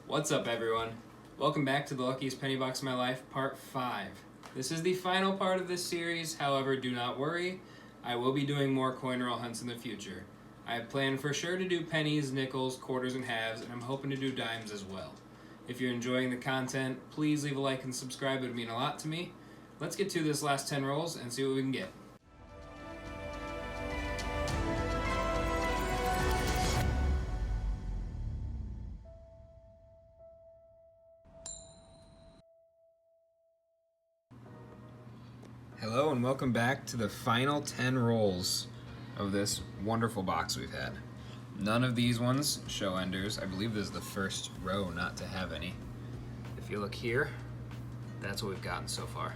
What's up, everyone? Welcome back to the Luckiest Penny Box of My Life, Part 5. This is the final part of this series, however, do not worry. I will be doing more coin roll hunts in the future. I plan for sure to do pennies, nickels, quarters, and halves, and I'm hoping to do dimes as well. If you're enjoying the content, please leave a like and subscribe. It would mean a lot to me. Let's get to this last 10 rolls and see what we can get. Hello and welcome back to the final 10 rolls of this wonderful box we've had. None of these ones show enders. I believe this is the first row not to have any. If you look here, that's what we've gotten so far.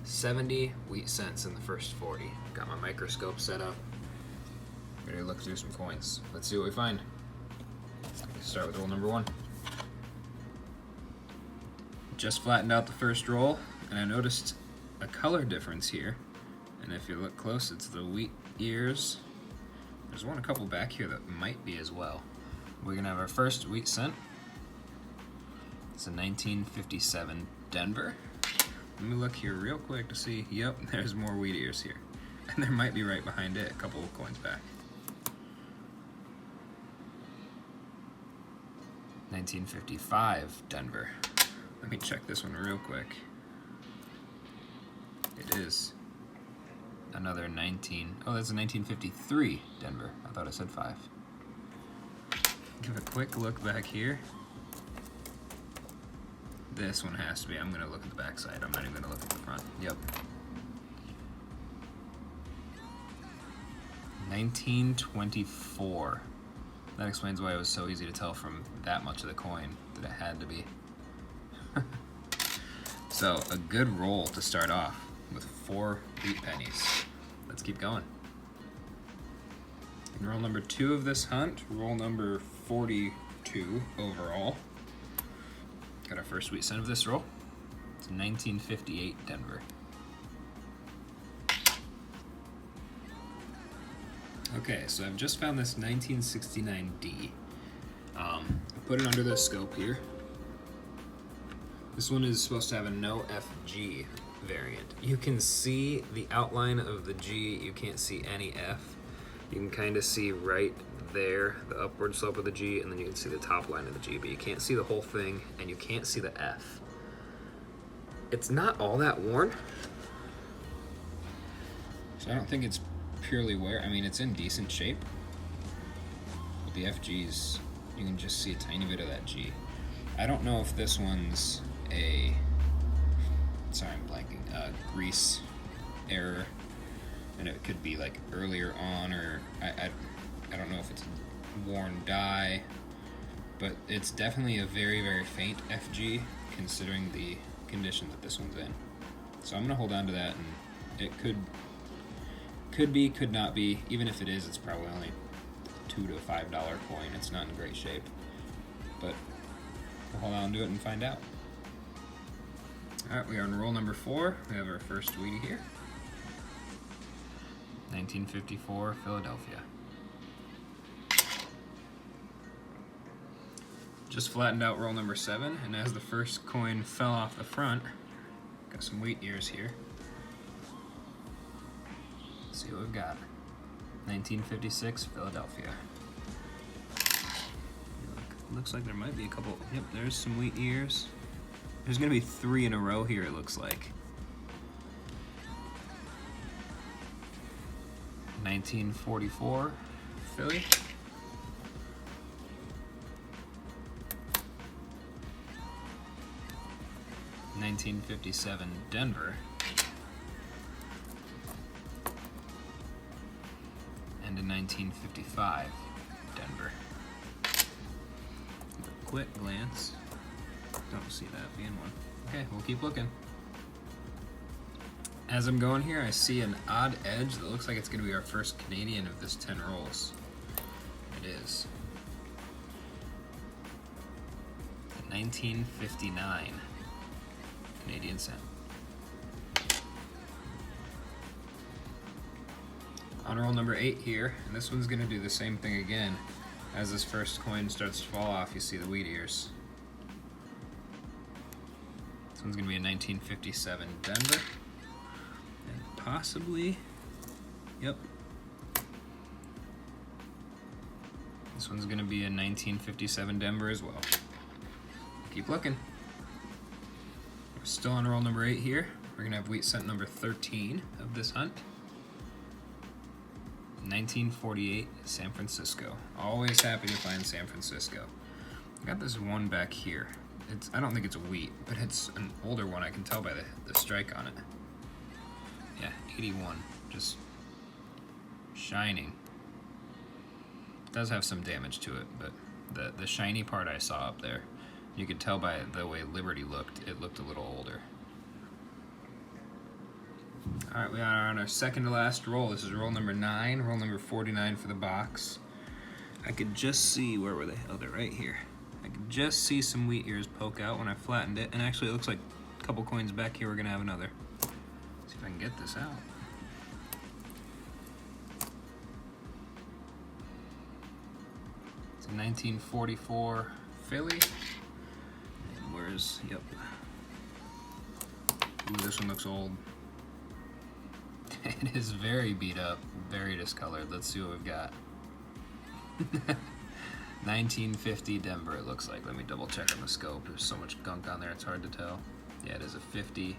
70 wheat cents in the first 40. Got my microscope set up. Ready to look through some coins. Let's see what we find. Let's start with roll number 1. Just flattened out the first roll, and I noticed a color difference here. And if you look close, it's the wheat ears. There's a couple back here that might be as well. We're gonna have our first wheat cent. It's a 1957 Denver. Let me look here real quick to see. Yep, there's more wheat ears here. And there might be right behind it, a couple of coins back. 1955 Denver. Let me check this one real quick. It is another that's a 1953 Denver. I thought I said 5. Give a quick look back here. This one has to be. I'm gonna look at the back side. I'm not even gonna look at the front. Yep. 1924. That explains why it was so easy to tell from that much of the coin that it had to be. So a good roll to start off with 4 wheat pennies. Let's keep going. And roll number 2 of this hunt, roll number 42 overall. Got our first wheat cent of this roll. It's 1958 Denver. Okay, so I've just found this 1969D. I put it under the scope here. This one is supposed to have a no FG variant. You can see the outline of the G, you can't see any F. You can kind of see right there the upward slope of the G, and then you can see the top line of the G, but you can't see the whole thing, and you can't see the F. It's not all that worn, so I don't think it's purely wear. I mean, it's in decent shape, but the FGs, you can just see a tiny bit of that G. I don't know if this one's grease error, and it could be like earlier on, or I don't know if it's worn dye, but it's definitely a very, very faint FG considering the condition that this one's in. So I'm gonna hold on to that, and it could be, could not be. Even if it is, it's probably only $2 to $5 coin. It's not in great shape, but we'll hold on to it and find out. All right, we are on roll number 4. We have our first wheatie here. 1954 Philadelphia. Just flattened out roll number 7, and as the first coin fell off the front, got some wheat ears here. Let's see what we've got. 1956 Philadelphia. Looks like there might be a couple. Yep, there's some wheat ears. There's gonna be 3 in a row here, it looks like. 1944 Philly. $1957 Denver. And a 1955 Denver. Quick glance. Don't see that being one. Okay, we'll keep looking. As I'm going here, I see an odd edge that looks like it's going to be our first Canadian of this 10 rolls. It is. 1959 Canadian cent. On roll number 8 here, and this one's going to do the same thing again. As this first coin starts to fall off, you see the wheat ears. one's going to be a 1957 Denver. And possibly, yep. This one's going to be a 1957 Denver as well. Keep looking. We're still on roll number 8 here. We're going to have wheat cent number 13 of this hunt. 1948 San Francisco. Always happy to find San Francisco. I got this one back here. I don't think it's a wheat, but it's an older one. I can tell by the strike on it. Yeah, 81. Just shining. It does have some damage to it, but the shiny part I saw up there, you could tell by the way Liberty looked, it looked a little older. Alright, we are on our second to last roll. This is roll number 9, roll number 49 for the box. I could just see, where were they? Oh, they're right here. I could just see some wheat ears poke out when I flattened it, and actually it looks like a couple coins back here we're going to have another. Let's see if I can get this out. It's a 1944 Philly. And where's, yep. Ooh, this one looks old. It is very beat up, very discolored. Let's see what we've got. 1950 Denver, it looks like. Let me double check on the scope. There's so much gunk on there, it's hard to tell. Yeah, it is a 50.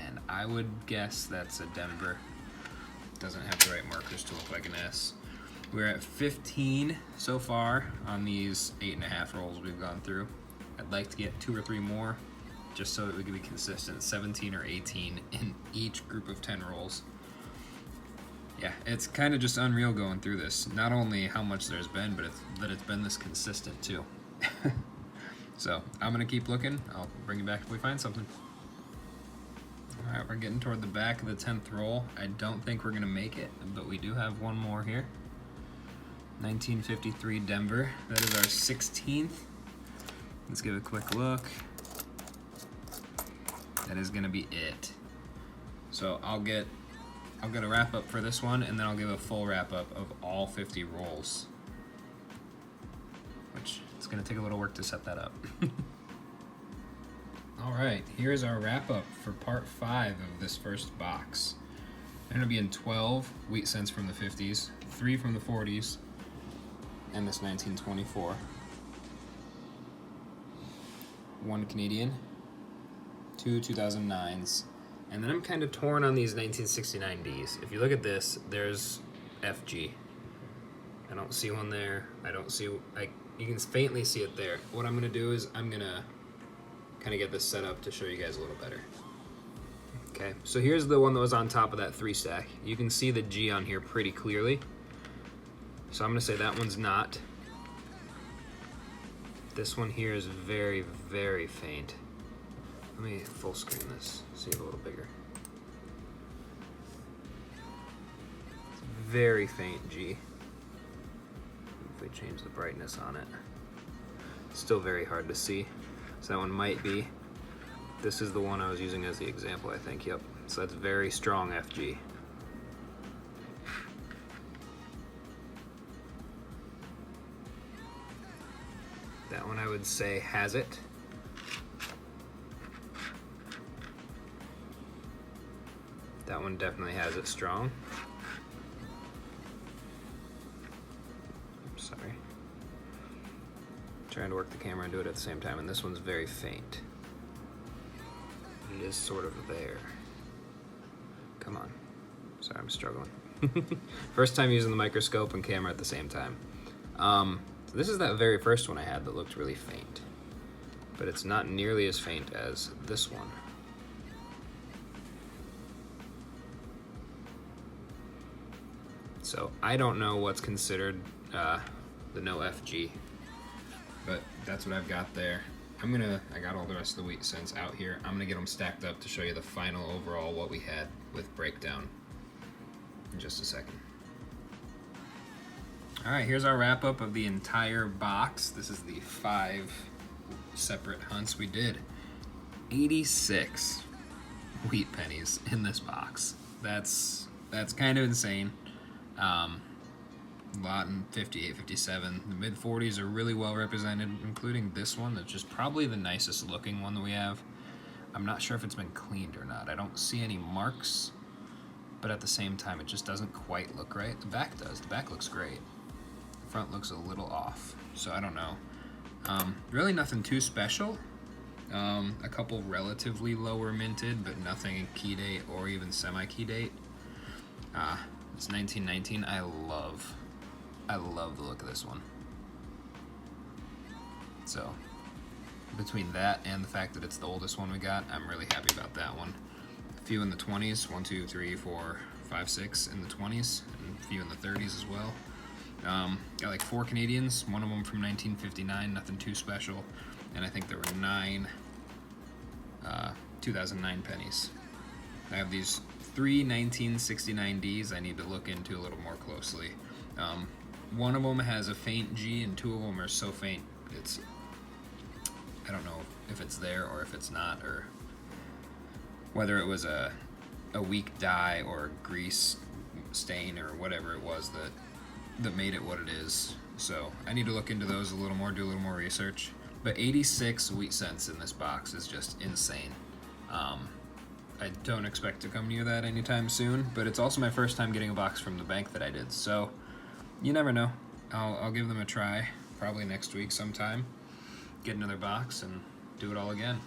And I would guess that's a Denver. Doesn't have the right markers to look like an S. We're at 15 so far on these 8.5 rolls we've gone through. I'd like to get 2 or 3 more, just so that we can be consistent, 17 or 18 in each group of 10 rolls. Yeah, it's kind of just unreal going through this. Not only how much there's been, but that it's been this consistent too. So I'm gonna keep looking. I'll bring you back if we find something. All right, we're getting toward the back of the 10th roll. I don't think we're gonna make it, but we do have one more here. 1953 Denver. That is our 16th. Let's give a quick look. That is gonna be it. So I'll get a wrap up for this one, and then I'll give a full wrap up of all 50 rolls, which it's gonna take a little work to set that up. All right, here's our wrap up for part 5 of this first box. They're gonna be in 12 wheat cents from the 50s, 3 from the 40s, and this 1924. 1 Canadian, 2 2009s, and then I'm kind of torn on these 1969Ds. If you look at this, there's FG. I don't see one there. I don't see, you can faintly see it there. What I'm gonna do is I'm gonna kind of get this set up to show you guys a little better. Okay, so here's the one that was on top of that 3 stack. You can see the G on here pretty clearly. So I'm gonna say that one's not. This one here is very, very faint. Let me full screen this, see it a little bigger. It's very faint G. If we change the brightness on it, it's still very hard to see. So that one might be. This is the one I was using as the example, I think. Yep. So that's very strong FG. That one I would say has it. That one definitely has it strong. Sorry. Trying to work the camera and do it at the same time, and this one's very faint. It is sort of there. Come on. Sorry, I'm struggling. First time using the microscope and camera at the same time. So this is that very first one I had that looked really faint, but it's not nearly as faint as this one. So I don't know what's considered the no FG, but that's what I've got there. I got all the rest of the wheat cents out here. I'm gonna get them stacked up to show you the final overall what we had with breakdown in just a second. All right, here's our wrap up of the entire box. This is the 5 separate hunts we did. 86 wheat pennies in this box. That's kind of insane. A lot in 58, 57. The mid 40s are really well represented, including this one that's just probably the nicest looking one that we have. I'm not sure if it's been cleaned or not. I don't see any marks, but at the same time, it just doesn't quite look right. The back does. The back looks great. The front looks a little off, so I don't know. Really nothing too special. A couple relatively lower minted, but nothing in key date or even semi-key date. It's 1919. I love the look of this one. So between that and the fact that it's the oldest one we got, I'm really happy about that one. A few in the 20s, 1, 2, 3, 4, 5, 6 in the 20s, and a few in the 30s as well. Got like 4 Canadians, one of them from 1959, nothing too special, and I think there were 9 2009 pennies. I have these 3 1969Ds I need to look into a little more closely. One of them has a faint G, and 2 of them are so faint I don't know if it's there or if it's not, or whether it was a weak dye or grease stain or whatever it was that made it what it is. So I need to look into those a little more, do a little more research. But 86 wheat cents in this box is just insane. I don't expect to come near that anytime soon, but it's also my first time getting a box from the bank that I did, so you never know. I'll give them a try, probably next week sometime, get another box and do it all again.